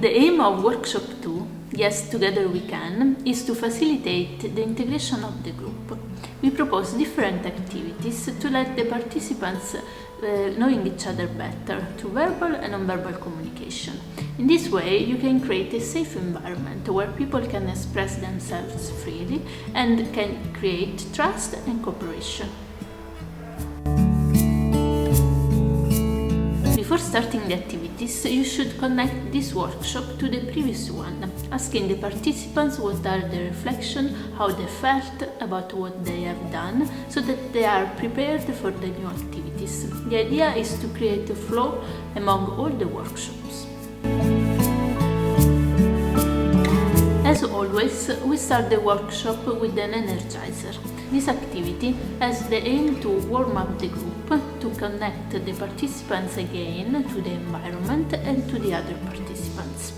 The aim of Workshop 2, Yes, Together We Can, is to facilitate the integration of the group. We propose different activities to let the participants knowing each other better through verbal and non-verbal communication. In this way, you can create a safe environment where people can express themselves freely and can create trust and cooperation. Before starting the activities, you should connect this workshop to the previous one, asking the participants what are their reflections, how they felt about what they have done, so that they are prepared for the new activities. The idea is to create a flow among all the workshops. As always, we start the workshop with an energizer. This activity has the aim to warm up the group, to connect the participants again to the environment and to the other participants.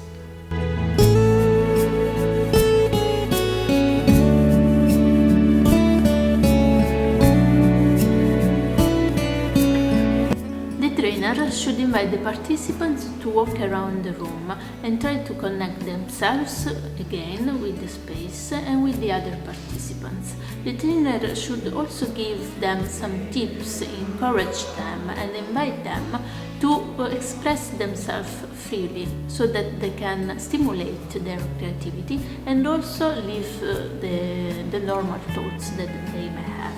The trainer should invite the participants to walk around the room and try to connect themselves again with the space and with the other participants. The trainer should also give them some tips, encourage them and invite them to express themselves freely so that they can stimulate their creativity and also leave the normal thoughts that they may have.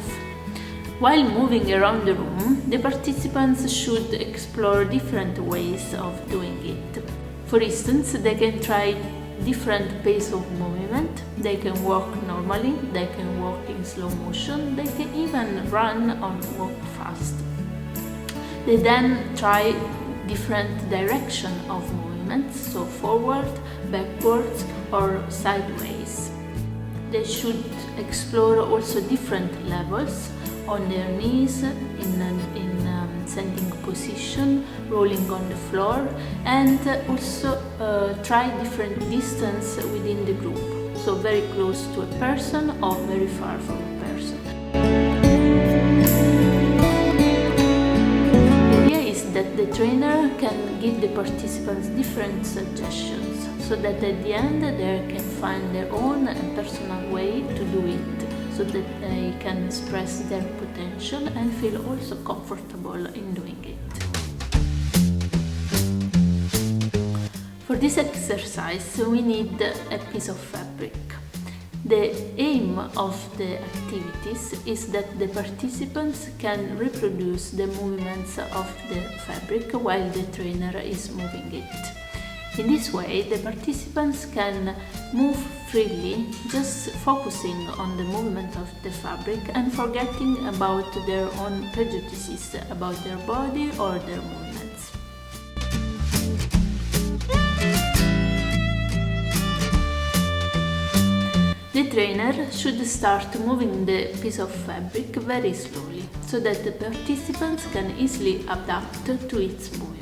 While moving around the room, the participants should explore different ways of doing it. For instance, they can try different pace of movement, they can walk normally, they can walk in slow motion, they can even run or walk fast. They then try different direction of movements, so forward, backwards or sideways. They should explore also different levels on their knees, in standing position, rolling on the floor, and also try different distance within the group, so very close to a person or very far from a person. The idea is that the trainer can give the participants different suggestions, so that at the end they can find their own and personal way to do it, so that they can express their potential and feel also comfortable in doing it. For this exercise, we need a piece of fabric. The aim of the activities is that the participants can reproduce the movements of the fabric while the trainer is moving it. In this way, the participants can move freely, just focusing on the movement of the fabric and forgetting about their own prejudices about their body or their movements. The trainer should start moving the piece of fabric very slowly, so that the participants can easily adapt to its movement.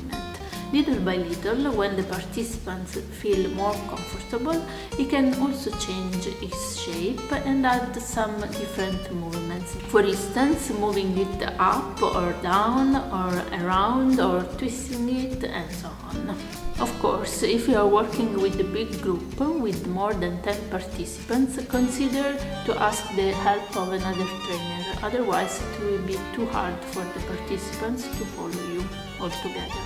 Little by little, when the participants feel more comfortable, he can also change its shape and add some different movements. For instance, moving it up or down or around or twisting it and so on. Of course, if you are working with a big group with more than 10 participants, consider to ask the help of another trainer, otherwise it will be too hard for the participants to follow you all together.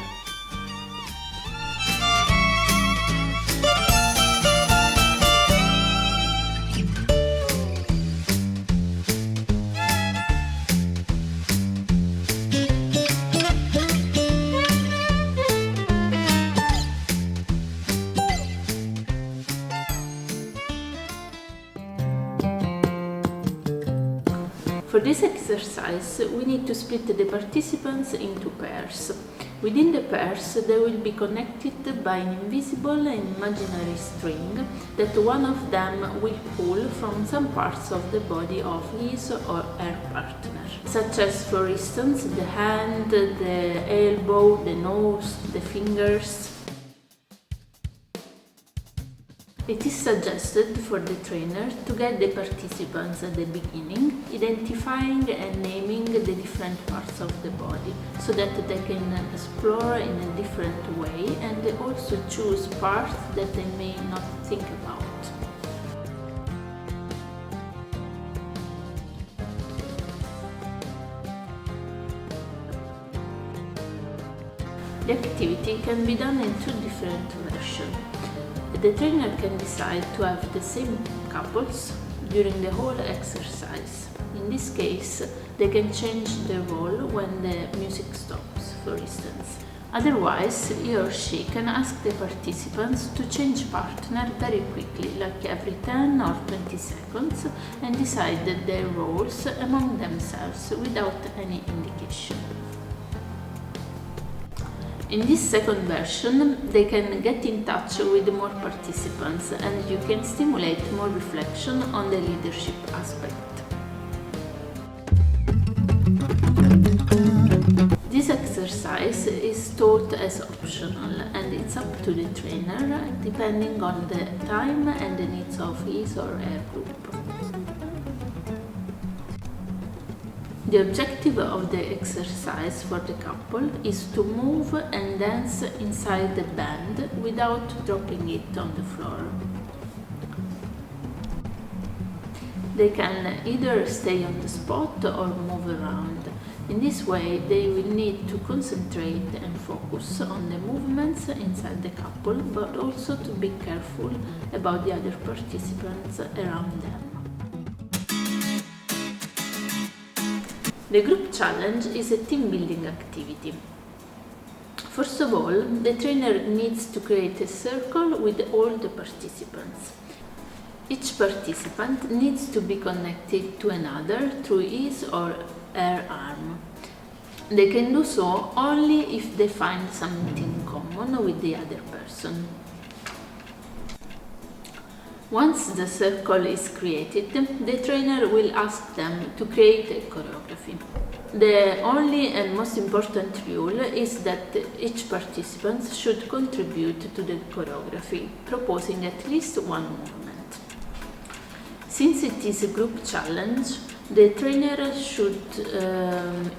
For this exercise, we need to split the participants into pairs. Within the pairs, they will be connected by an invisible and imaginary string that one of them will pull from some parts of the body of his or her partner, such as, for instance, the hand, the elbow, the nose, the fingers. It is suggested for the trainer to get the participants at the beginning, identifying and naming the different parts of the body, so that they can explore in a different way and also choose parts that they may not think about. The activity can be done in two different versions. The trainer can decide to have the same couples during the whole exercise. In this case, they can change the role when the music stops, for instance. Otherwise, he or she can ask the participants to change partner very quickly, like every 10 or 20 seconds, and decide their roles among themselves without any indication. In this second version, they can get in touch with more participants and you can stimulate more reflection on the leadership aspect. This exercise is taught as optional and it's up to the trainer depending on the time and the needs of his or her group. The objective of the exercise for the couple is to move and dance inside the band without dropping it on the floor. They can either stay on the spot or move around. In this way, they will need to concentrate and focus on the movements inside the couple, but also to be careful about the other participants around them. The group challenge is a team building activity. First of all, the trainer needs to create a circle with all the participants. Each participant needs to be connected to another through his or her arm. They can do so only if they find something common with the other person. Once the circle is created, the trainer will ask them to create a choreography. The only and most important rule is that each participant should contribute to the choreography, proposing at least one movement. Since it is a group challenge, the trainer should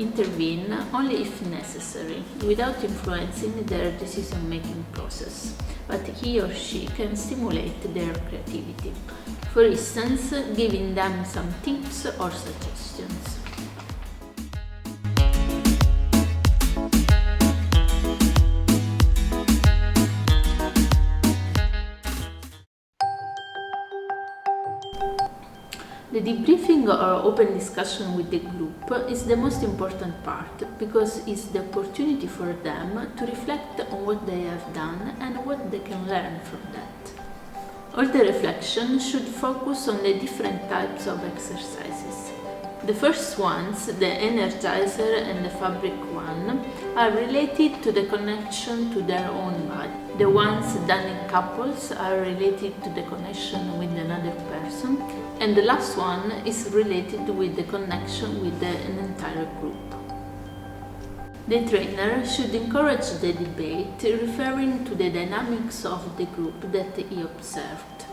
intervene only if necessary, without influencing their decision-making process, but he or she can stimulate their creativity, for instance, giving them some tips or suggestions. The debriefing or open discussion with the group is the most important part because it's the opportunity for them to reflect on what they have done and what they can learn from that. All the reflection should focus on the different types of exercises. The first ones, the Energizer and the Fabric one, are related to the connection to their own body. The ones done in couples are related to the connection with another person, and the last one is related with the connection with an entire group. The trainer should encourage the debate, referring to the dynamics of the group that he observed,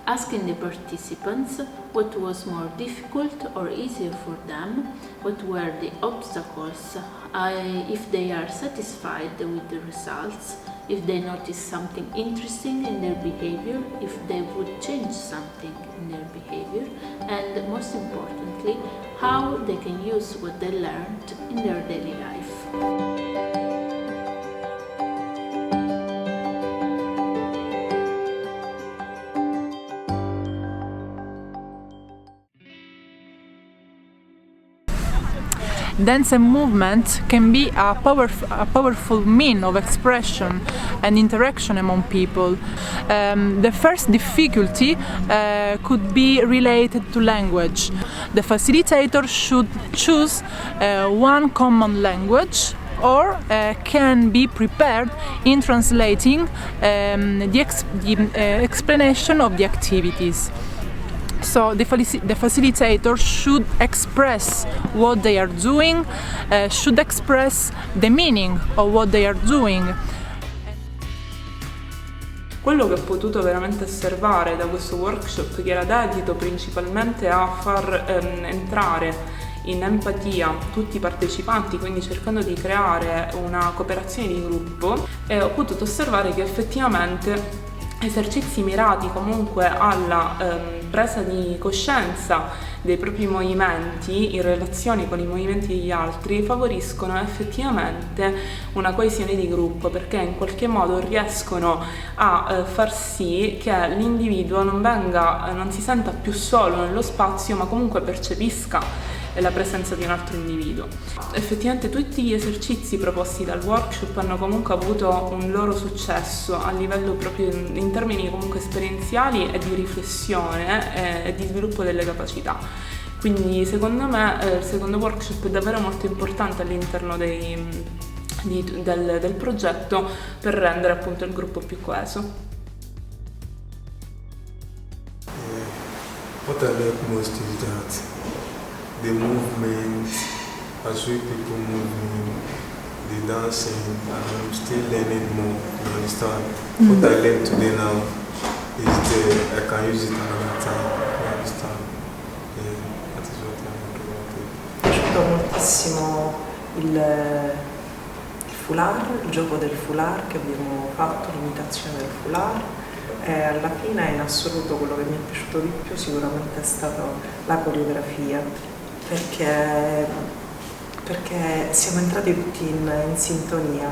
asking the participants what was more difficult or easier for them, what were the obstacles, if they are satisfied with the results, if they notice something interesting in their behavior, if they would change something in their behavior, and most importantly, how they can use what they learned in their daily life. Dance and movement can be a powerful means of expression and interaction among people. The first difficulty could be related to language. The facilitator should choose one common language or can be prepared in translating the explanation of the activities. So the facilitator should express what they are doing, should express the meaning of what they are doing. Quello che ho potuto veramente osservare da questo workshop, che era dedito principalmente a far entrare in empatia tutti i partecipanti, quindi cercando di creare una cooperazione di gruppo, ho potuto osservare che effettivamente esercizi mirati comunque alla presa di coscienza dei propri movimenti in relazione con i movimenti degli altri favoriscono effettivamente una coesione di gruppo, perché in qualche modo riescono a far sì che l'individuo non si senta più solo nello spazio, ma comunque percepisca la presenza di un altro individuo. Effettivamente tutti gli esercizi proposti dal workshop hanno comunque avuto un loro successo a livello proprio in termini comunque esperienziali e di riflessione e di sviluppo delle capacità. Quindi secondo me il secondo workshop è davvero molto importante all'interno del progetto per rendere appunto il gruppo più coeso. What I like most is that the movement, as we people moving, the dancing, I'm still learning more, you understand? What I learned today now is that I can use it another time, you understand? Yeah, that is what I like about it. Mi è piaciuto moltissimo il foulard, il gioco del foulard che abbiamo fatto, l'imitazione del foulard, e alla fine in assoluto quello che mi è piaciuto di più sicuramente è stata la coreografia, perché siamo entrati tutti in sintonia.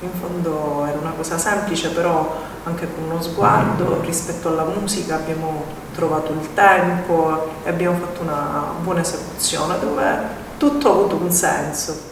In fondo era una cosa semplice, però anche con uno sguardo rispetto alla musica abbiamo trovato il tempo e abbiamo fatto una buona esecuzione dove tutto ha avuto un senso.